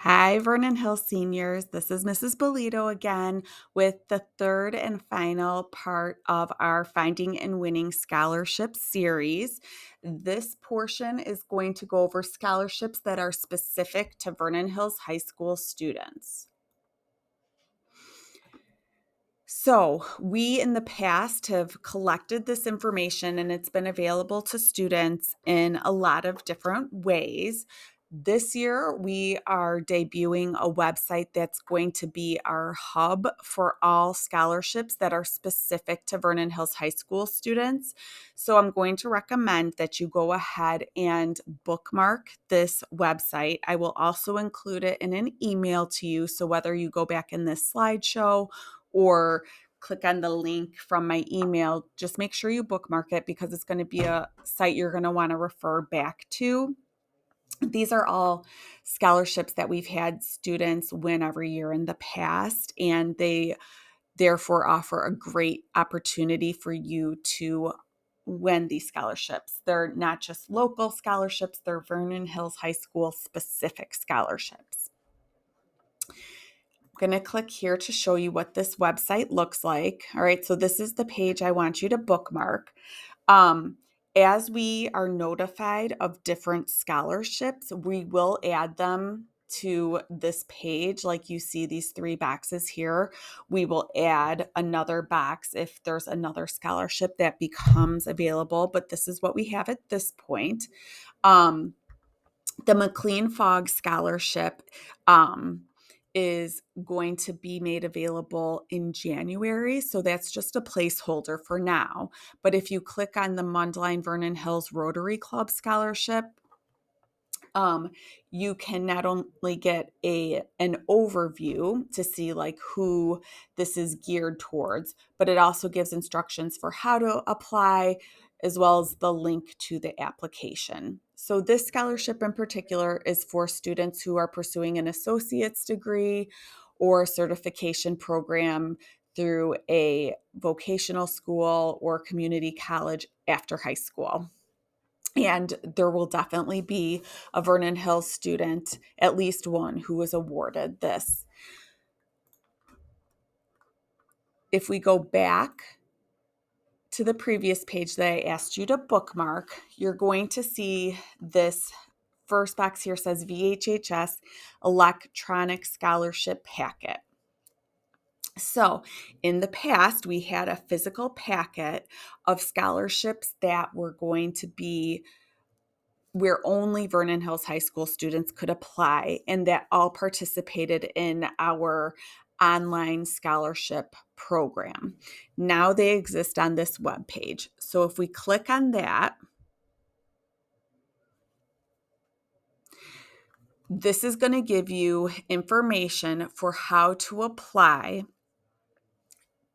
Hi, Vernon Hills seniors. This is Mrs. Bolito again with the third and final part of our Finding and Winning Scholarship series. This portion is going to go over scholarships that are specific to Vernon Hills High School students. So, we in the past have collected this information and it's been available to students in a lot of different ways. This year, we are debuting a website that's going to be our hub for all scholarships that are specific to Vernon Hills High School students. So, I'm going to recommend that you go ahead and bookmark this website. I will also include it in an email to you. So, whether you go back in this slideshow or click on the link from my email, just make sure you bookmark it because it's going to be a site you're going to want to refer back to. These are all scholarships that we've had students win every year in the past, and they therefore offer a great opportunity for you to win these scholarships. They're not just local scholarships, they're Vernon Hills High School specific scholarships. Going to click here to show you what this website looks like. All right, so this is the page I want you to bookmark. As we are notified of different scholarships, we will add them to this page. Like you see these three boxes here, we will add another box if there's another scholarship that becomes available, but this is what we have at this point. The McLean Fogg Scholarship is going to be made available in January. So that's just a placeholder for now. But if you click on the Mundelein Vernon Hills Rotary Club Scholarship, you can not only get an overview to see like who this is geared towards, but it also gives instructions for how to apply as well as the link to the application. So this scholarship in particular is for students who are pursuing an associate's degree or certification program through a vocational school or community college after high school. And there will definitely be a Vernon Hills student, at least one, who was awarded this. If we go back to the previous page that I asked you to bookmark, you're going to see this first box here says VHHS Electronic Scholarship Packet. So in the past, we had a physical packet of scholarships that were going to be where only Vernon Hills High School students could apply and that all participated in our online scholarship program. Now they exist on this webpage. So if we click on that, this is going to give you information for how to apply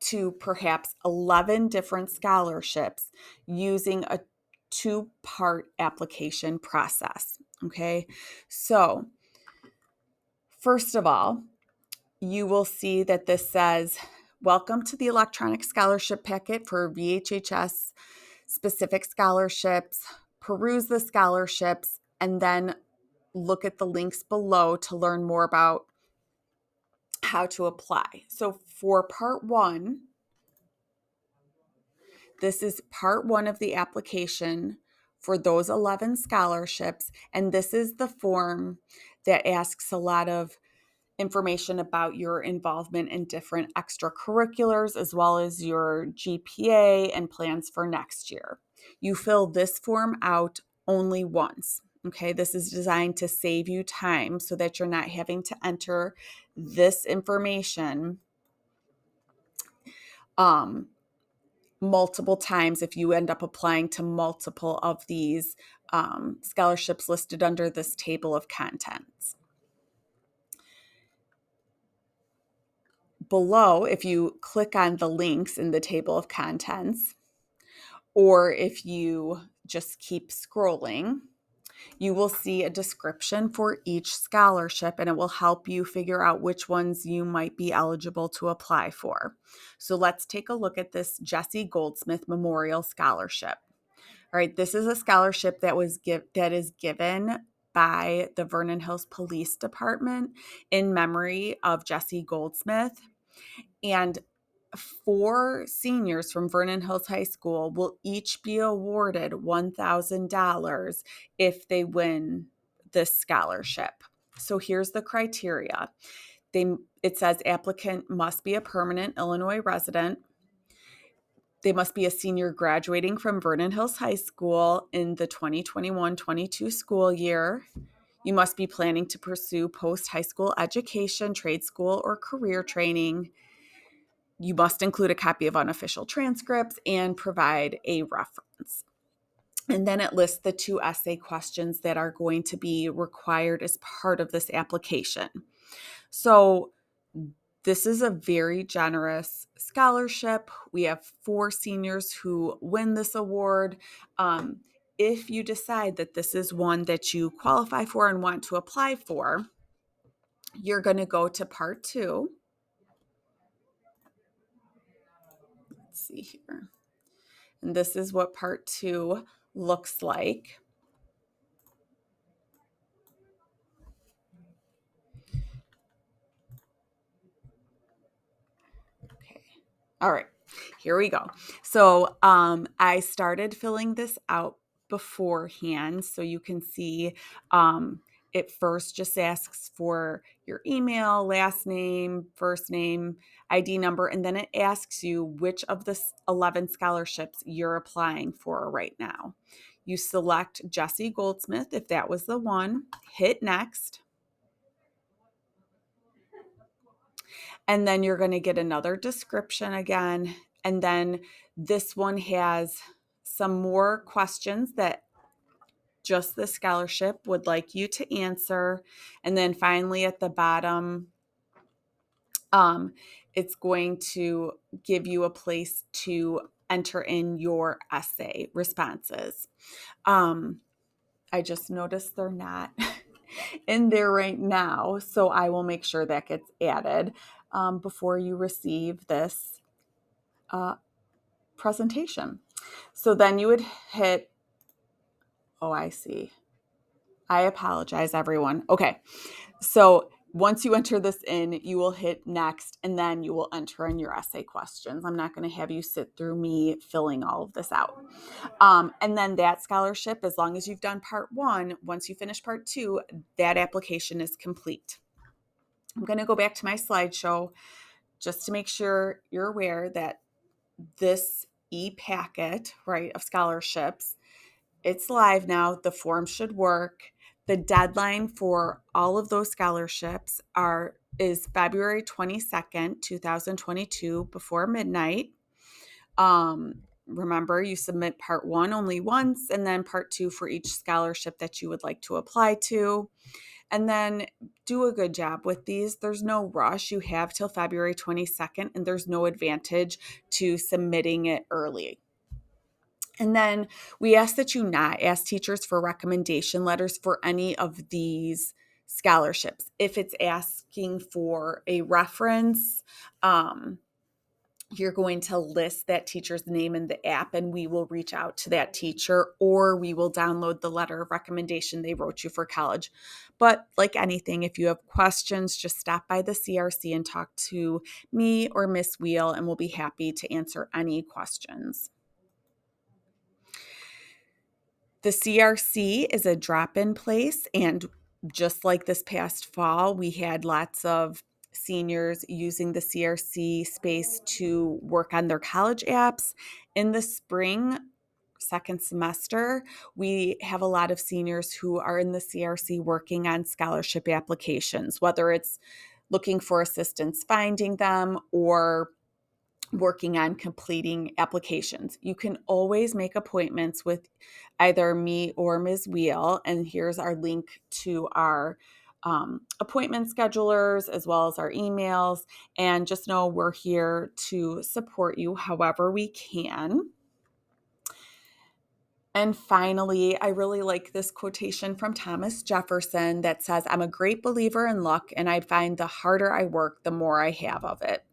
to perhaps 11 different scholarships using a two-part application process. Okay, so first of all, you will see that this says, welcome to the electronic scholarship packet for VHHS specific scholarships. Peruse the scholarships and then look at the links below to learn more about how to apply. So for part one, this is part one of the application for those 11 scholarships. And this is the form that asks a lot of information about your involvement in different extracurriculars, as well as your GPA and plans for next year. You fill this form out only once. Okay, this is designed to save you time so that you're not having to enter this information multiple times if you end up applying to multiple of these scholarships listed under this table of contents. Below, if you click on the links in the table of contents, or if you just keep scrolling, you will see a description for each scholarship and it will help you figure out which ones you might be eligible to apply for. So let's take a look at this Jessie Goldsmith Memorial Scholarship. All right, this is a scholarship that is given by the Vernon Hills Police Department in memory of Jesse Goldsmith. And 4 seniors from Vernon Hills High School will each be awarded $1,000 if they win this scholarship. So here's the criteria. It says applicant must be a permanent Illinois resident. They must be a senior graduating from Vernon Hills High School in the 2021-22 school year. You must be planning to pursue post-high school education, trade school, or career training. You must include a copy of unofficial transcripts and provide a reference. And then it lists the 2 essay questions that are going to be required as part of this application. So this is a very generous scholarship. We have 4 seniors who win this award. If you decide that this is one that you qualify for and want to apply for, you're going to go to part 2. Let's see here. And this is what part 2 looks like. Okay. All right, here we go. So I started filling this out beforehand, so you can see it first just asks for your email, last name, first name, ID number, and then it asks you which of the 11 scholarships you're applying for right now. You select Jesse Goldsmith if that was the one, hit next. And then you're going to get another description again. And then this one has some more questions that just the scholarship would like you to answer. And then finally at the bottom, it's going to give you a place to enter in your essay responses. I just noticed they're not in there right now, so I will make sure that gets added before you receive this presentation. So then you would hit, oh, I see. I apologize, everyone. Okay, so once you enter this in, you will hit next, and then you will enter in your essay questions. I'm not going to have you sit through me filling all of this out. And then that scholarship, as long as you've done part 1, once you finish part 2, that application is complete. I'm going to go back to my slideshow just to make sure you're aware that this e-packet, right, of scholarships, it's live now. The form should work. The deadline for all of those scholarships is February 22nd, 2022 before midnight. Remember, you submit part 1 only once, and then part 2 for each scholarship that you would like to apply to. And then do a good job with these. There's no rush. You have till February 22nd, and there's no advantage to submitting it early. And then we ask that you not ask teachers for recommendation letters for any of these scholarships. If it's asking for a reference, you're going to list that teacher's name in the app, and we will reach out to that teacher, or we will download the letter of recommendation they wrote you for college. But like anything, if you have questions, just stop by the CRC and talk to me or Miss Wheel, and we'll be happy to answer any questions. The CRC is a drop-in place, and just like this past fall, we had lots of seniors using the CRC space to work on their college apps. In the spring, second semester, we have a lot of seniors who are in the CRC working on scholarship applications, whether it's looking for assistance finding them or working on completing applications. You can always make appointments with either me or Ms. Wheel, and here's our link to our appointment schedulers as well as our emails. And just know we're here to support you however we can. And finally, I really like this quotation from Thomas Jefferson that says, "I'm a great believer in luck, and I find the harder I work, the more I have of it."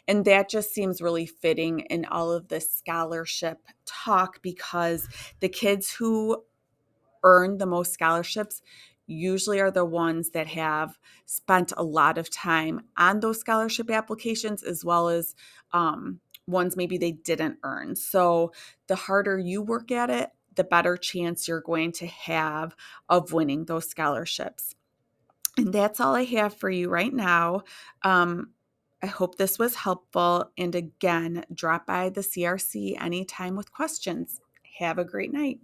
And that just seems really fitting in all of this scholarship talk, because the kids who earn the most scholarships usually are the ones that have spent a lot of time on those scholarship applications, as well as ones maybe they didn't earn. So the harder you work at it, the better chance you're going to have of winning those scholarships. And that's all I have for you right now. Um, I hope this was helpful. And again, drop by the CRC anytime with questions. Have a great night.